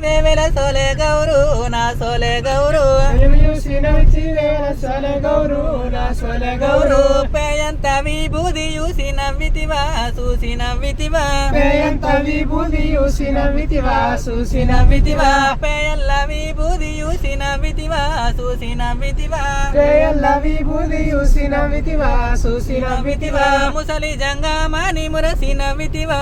వేవేల సోలే గౌరు నా సోలే గౌరు గౌరు పేయంత విభూది చూసి నవ్వితివా చూసి నవ్వితివా పేయంత విభూది చూసి నవ్వితివా చూసి నవ్వితివా పేయల్ల విభూది చూసి నవ్వితివా చూసి నవ్వితివా పేయల్ల విభూది చూసి నవ్వితివా చూసి నవ్వితివా ముసలి జంగమాని మురసి నవ్వితివా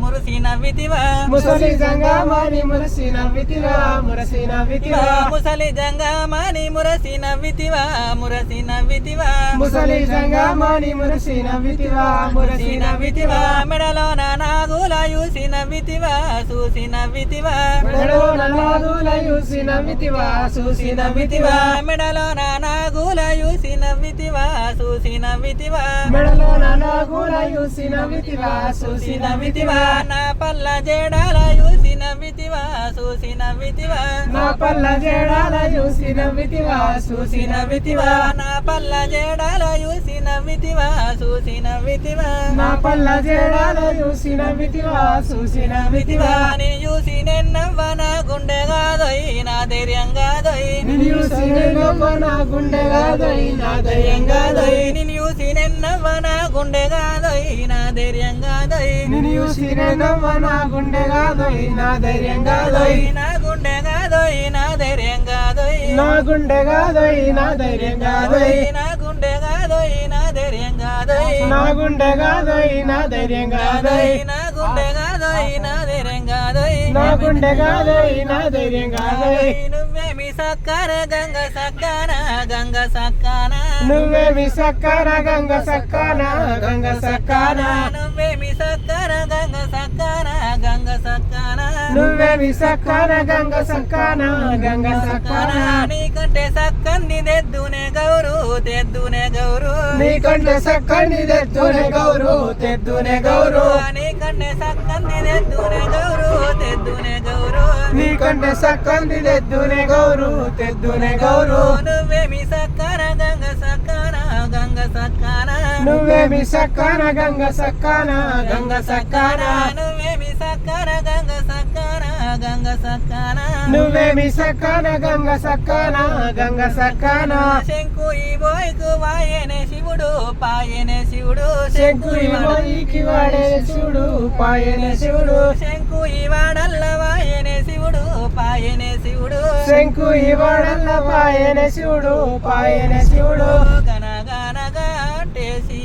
మురసి నవ్వితివా ముసలి జంగమాని మురసి నవ్వితివా మురసి నవ్వితివా ముసలి జంగమాని మురసి నవ్వితివా మురసి నవ్వితివా ముసలి జంగమాని మురసి నవ్వితివా మురసి నవ్వితివా మెడలో నాగుల చూసి నవ్వితివా చూసి నవ్వితివా మెడలో నాగుల చూసి నవ్వితివా చూసి నవ్వితివా మెడలో నాగుల చూసి నవ్వితివా చూసి నవ్వితివా మెడలో నాగుల చూసి నవ్వితివా చూసి నవ్వితివా నా పల్ల జేడాల చూసి నవ్వితివా చూసి నవ్వితివా నా పల్ల జేడాల చూసి నవ్వితివా చూసి నవ్వితివా నా పల్ల జేడాల చూసి నవ్వితివా చూసి నవ్వితివా నా పల్ల జేడాల చూసి నవ్వితివా చూసి నవ్వితివా నేను చూసి నెన్నవ్వ నా గుండె కాదోయ్ నా ధైర్యం కాదోయ్ నిన్ను చూసి నెన్నవ్వ నా గుండె కాదోయ్ నా ధైర్యం కాదోయ్ నిన్ను చూసి నెన్నవ్వ నా గుండె కాదోయ్ నా ధైర్యం కాదోయ్ నిన్ను చూసి నెన్నవ్వ నా గుండె కాదోయ్ నా ధైర్యం కాదోయ్ నా గుండె కాదోయ్ నా ధైర్యం కాదోయ్ నా గుండె కాదోయ్ నా ధైర్యం కాదోయ్ నా గుండె కాదోయ్ నా ధైర్యం కాదోయ్ నా గుండె కాదోయ్ నా ధైర్యం కాదోయ్ నా గుండె కాదోయ్ నా ధైర్యం కాదోయ్ నా గుండె కాదోయ్ నా ధైర్యం కాదోయ్ నువ్వేమి సక్కర గంగ సక్కాన గంగ సక్కాన నువ్వేమి సక్కర గంగ సక్కాన గంగ సక్కాన నువ్వేమి సక్కర గంగ సక్కాన గంగ సక్కాన నువ్వేమి సక్కర గంగ సక్కాన గంగ సక్కాన నీకంటే సక్కంది తెద్దునే గౌరు తెద్దునే గౌరు నీకంటే సక్కని తెద్దునే గౌరు తెద్దునే గౌరు నీకంటే సక్కంది తెద్దునే గౌరు తెద్దునే గౌరు నీకంటే సక్కని తెద్దునే గౌరు తెద్దునే గౌరు నువ్వేమి సక్కర గంగ సక్కాన గంగ సక్కాన నువ్వేమి సక్కన గంగ సక్కాన గంగ సక్కాన నువ్వేమి సక్కర గంగ సక్కాన గంగ సక్కాన నువ్వేమి సక్కన గంగ సక్కాన గంగ సక్కాన శంకు ఈ బోయ్కు వాయనే శివుడు పాయనే శివుడు శంకు ఇవాడికి వాడే శివుడు పాయనే శివుడు శంకు ఈ వాడల్ల వాయనే శివుడు పాయనే శివుడు శంకు ఇవాడల్ల పాయనే శివుడు పాయనే శివుడు గనగనగా అంటేసి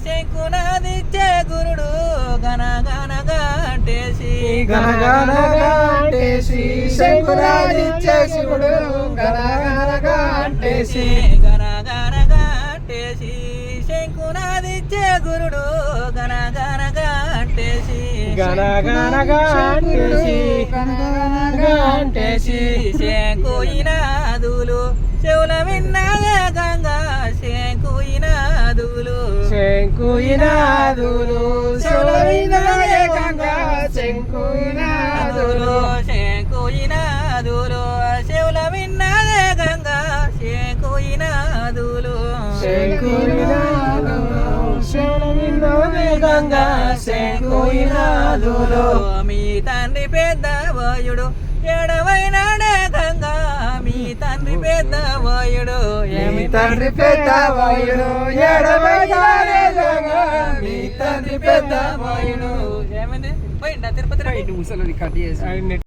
శంకునాదిచ్చే గురుడు గనగనగా అంటేసి గనగనగా అంటేసి శంకునాదిచ్చే శివుడు గనగనగా అంటేసి గనగనగా అంటేసి శంకునాదిచ్చే గురుడు గనగనగా అంటేసి గనగనగా అంటేసి గనగనగా అంటేసి శంకుయినాదులు చెవుల విన్నాదే గంగా శంకుయినాదులు శంకుయినాదులు శివులవినాదే గంగా శంకుయినాదులు శంకుయినాదులు చెవుల విన్నాదే గంగా శంకుయినాదులు శంకుయినాదులు శివులవినాదే గంగా శంకుయినాదులు మీ తండ్రి పెద్ద వాయుడు ఎడవైనాడే గంగా మీ తండ్రి పెద్ద వాయుడు మీ తండ్రి పెద్ద వాయుడు ఎడవైనాడే గంగా మీ తండ్రి పెద్ద వాయుడు ఏమైంది పోయిందా తిరుపతి ముసలి కట్ చేసి